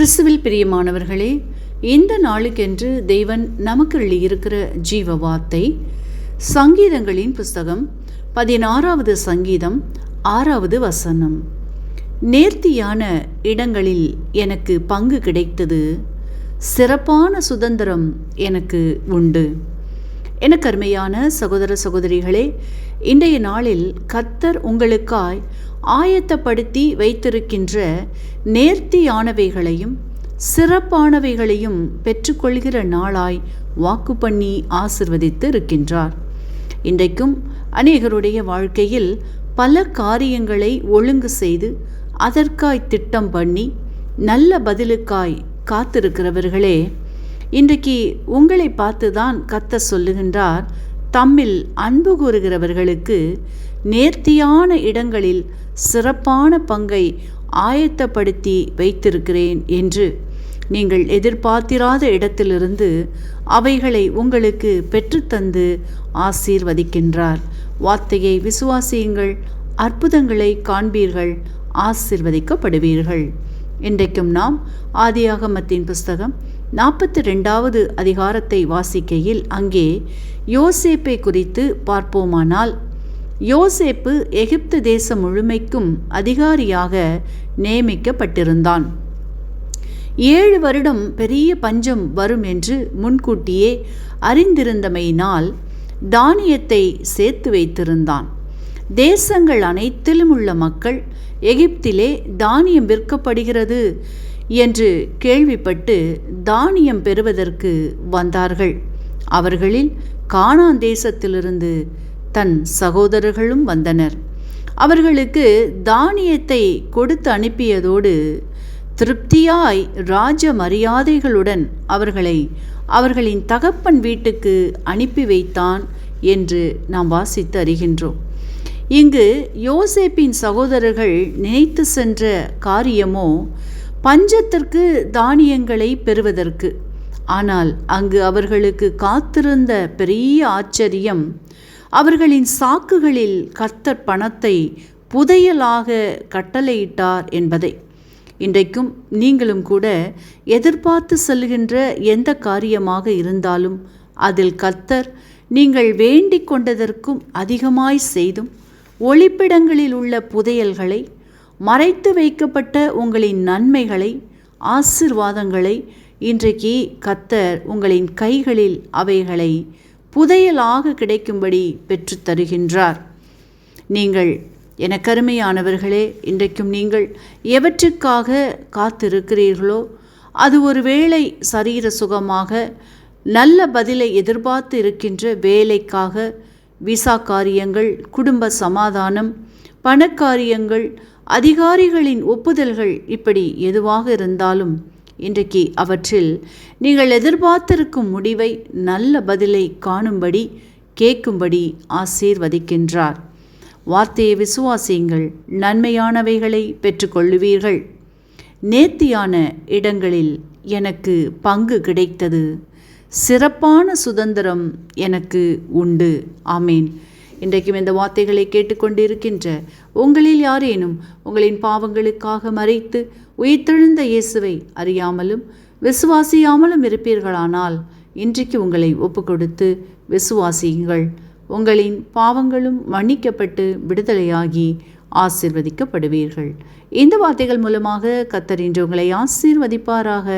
கிறிஸ்துவில் பிரியமானவர்களே, இந்த நாளுக்கென்று தேவன் நமக்கு எழுதியிருக்கிற ஜீவ வார்த்தை சங்கீதங்களின் புஸ்தகம் 16வது சங்கீதம் 6வது வசனம். நேர்த்தியான இடங்களில் எனக்கு பங்கு கிடைத்தது, சிறப்பான சுதந்திரம் எனக்கு உண்டு. எனக்கு அருமையான சகோதர சகோதரிகளே, இன்றைய நாளில் கர்த்தர் உங்களுக்காய் ஆயத்தப்படுத்தி வைத்திருக்கின்ற நேர்த்தியானவைகளையும் சிறப்பானவைகளையும் பெற்றுக்கொள்கிற நாளாய் வாக்கு பண்ணி ஆசிர்வதித்து இருக்கின்றார். இன்றைக்கும் அநேகருடைய வாழ்க்கையில் பல காரியங்களை ஒழுங்கு செய்து அதற்காய் திட்டம் பண்ணி நல்ல பதிலுக்காய் காத்திருக்கிறவர்களே, இன்றைக்கு உங்களை பார்த்துதான் கர்த்தர் சொல்லுகின்றார், தம்மில் அன்பு கூறுகிறவர்களுக்கு நேர்த்தியான இடங்களில் சிறப்பான பங்கை ஆயத்தப்படுத்தி வைத்திருக்கிறேன் என்று. நீங்கள் எதிர்பார்த்திராத இடத்திலிருந்து அவைகளை உங்களுக்கு பெற்றுத்தந்து ஆசீர்வதிக்கின்றார். வார்த்தையை விசுவாசியுங்கள், அற்புதங்களை காண்பீர்கள், ஆசீர்வதிக்கப்படுவீர்கள். இன்றைக்கும் நாம் ஆதியாகமத்தின் புஸ்தகம் 42வது அதிகாரத்தை வாசிக்கையில் அங்கே யோசேப்பை குறித்து பார்ப்போமானால், யோசேப்பு எகிப்து தேசம் முழுமைக்கும் அதிகாரியாக நியமிக்கப்பட்டிருந்தான். 7 வருடம் பெரிய பஞ்சம் வரும் என்று முன்கூட்டியே அறிந்திருந்தமையினால் தானியத்தை சேர்த்து வைத்திருந்தான். தேசங்கள் அனைத்திலும் உள்ள மக்கள் எகிப்திலே தானியம் விற்கப்படுகிறது என்று கேள்விப்பட்டு தானியம் பெறுவதற்கு வந்தார்கள். அவர்களில் கானான் தேசத்திலிருந்து தன் சகோதரர்களும் வந்தனர். அவர்களுக்கு தானியத்தை கொடுத்து அனுப்பியதோடு திருப்தியாய் ராஜ மரியாதைகளுடன் அவர்களை அவர்களின் தகப்பன் வீட்டுக்கு அனுப்பி வைத்தான் என்று நாம் வாசித்து அறிகின்றோம். இங்கு யோசேப்பின் சகோதரர்கள் நினைத்து சென்ற காரியமோ பஞ்சத்திற்கு தானியங்களை பெறுவதற்கு. ஆனால் அங்கு அவர்களுக்கு காத்திருந்த பெரிய ஆச்சரியம், அவர்களின் சாக்குகளில் கர்த்தர் பணத்தை புதையலாக கட்டளையிட்டார் என்பதை. இன்றைக்கும் நீங்களும் கூட எதிர்பார்த்து செல்கின்ற எந்த காரியமாக இருந்தாலும் அதில் கர்த்தர் நீங்கள் வேண்டிக் கொண்டதற்கும் அதிகமாய் செய்தும் ஒளிப்பிடங்களில் உள்ள புதையல்களை, மறைத்து வைக்கப்பட்ட உங்களின் நன்மைகளை, ஆசீர்வாதங்களை இன்றைக்கு கர்த்தர் உங்களின் கைகளில் அவைகளை புதையலாக கிடைக்கும்படி பெற்றுத் தருகின்றார். நீங்கள் எனக்கருமையானவர்களே, இன்றைக்கும் நீங்கள் எவற்றுக்காக காத்திருக்கிறீர்களோ அது ஒருவேளை சரீர சுகமாக, நல்ல பதிலை எதிர்பார்த்து இருக்கின்ற வேலைக்காக, விசா காரியங்கள், குடும்ப சமாதானம், பணக்காரியங்கள், அதிகாரிகளின் ஒப்புதல்கள், இப்படி எதுவாக இருந்தாலும் இன்றைக்கு அவற்றில் நீங்கள் எதிர்பார்த்திருக்கும் முடிவை, நல்ல பதிலை காணும்படி கேட்கும்படி ஆசீர்வதிக்கின்றார். வார்த்தையை விசுவாசியுங்கள், நன்மையானவைகளை பெற்றுக்கொள்ளுவீர்கள். நேர்த்தியான இடங்களில் எனக்கு பங்கு கிடைத்தது, சிறப்பான சுதந்திரம் எனக்கு உண்டு. ஆமேன். இன்றைக்கும் இந்த வார்த்தைகளை கேட்டுக்கொண்டிருக்கின்ற உங்களில் யாரேனும் உங்களின் பாவங்களுக்காக மறைத்து உயிர்த்தெழுந்த இயேசுவை அறியாமலும் விசுவாசியாமலும் இருப்பீர்களானால் இன்றைக்கு உங்களை ஒப்புக்கொடுத்து விசுவாசியுங்கள். உங்களின் பாவங்களும் மன்னிக்கப்பட்டு விடுதலையாகி ஆசீர்வதிக்கப்படுவீர்கள். இந்த வார்த்தைகள் மூலமாக கர்த்தர் இன்று உங்களை ஆசீர்வதிப்பாராக.